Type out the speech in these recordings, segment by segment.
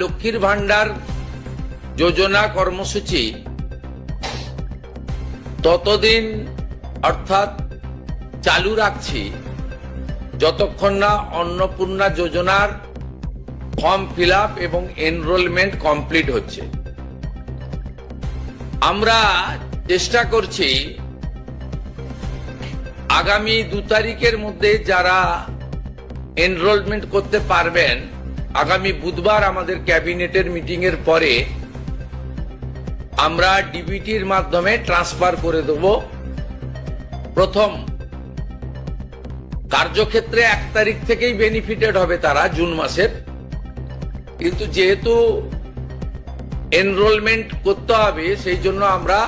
লক্ষ্মীর ভান্ডার যোজনা কর্মসূচি ততদিন অর্থাৎ চালু রাখছি যতক্ষণ না অন্নপূর্ণা যোজনার ফর্ম ফিল আপ এবং এনরোলমেন্ট কমপ্লিট হচ্ছে। আমরা চেষ্টা করছি আগামী 2 তারিখের মধ্যে যারা এনরোলমেন্ট করতে পারবেন, আগামী বুধবার আমাদের ক্যাবিনেটের মিটিং এর পরে আমরা ডিবিটির মাধ্যমে ট্রান্সফার করে দেব। প্রথম কার্যক্ষেত্রে 1 তারিখ থেকেই বেনিফিটেড হবে তারা, জুন মাসের, কিন্তু যেহেতু এনরোলমেন্ট করতে হবে সেই জন্য আমরা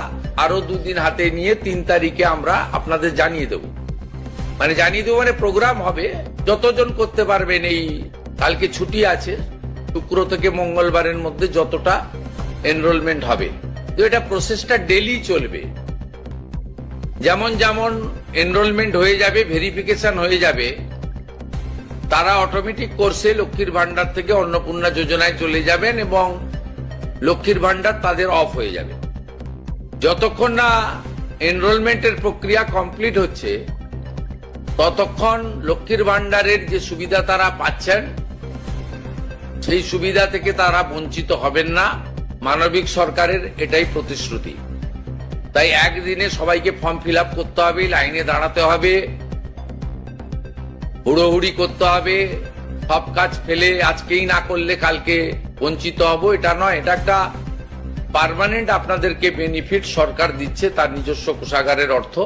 আরো 2 দিন হাতে নিয়ে 3 তারিখে আমরা আপনাদের জানিয়ে দেব। মানে জানিয়ে দেবো মানে প্রোগ্রাম হবে, যতজন করতে পারবেন। এই কালকে ছুটি আছে, শুক্র থেকে মঙ্গলবারের মধ্যে যতটা এনরোলমেন্ট হবে, তো এটা প্রসেসটা ডেলি চলবে। যেমন যেমন এনরোলমেন্ট হয়ে যাবে, ভেরিফিকেশন হয়ে যাবে, তারা অটোমেটিক কোর্সে লক্ষ্মীর ভান্ডার থেকে অন্নপূর্ণা যোজনায় চলে যাবেন এবং লক্ষ্মীর ভান্ডার তাদের অফ হয়ে যাবে। যতক্ষণ না এনরোলমেন্টের প্রক্রিয়া কমপ্লিট হচ্ছে ততক্ষণ লক্ষ্মীর ভান্ডারের যে সুবিধা তারা পাচ্ছেন সেই সুবিধা থেকে তারা বঞ্চিত হবেন না। মানবিক সরকারের এটাই প্রতিশ্রুতি। তাই একদিনে সবাইকে ফর্ম ফিল আপ করতে হবে, লাইনে দাঁড়াতে হবে, হুড়োহুড়ি করতে হবে, সব কাজ ফেলে আজকেই না করলে কালকে বঞ্চিত হব, এটা নয়। এটা একটা পার্মানেন্ট আপনাদেরকে বেনিফিট সরকার দিচ্ছে তার নিজস্ব কোষাগারের অর্থ।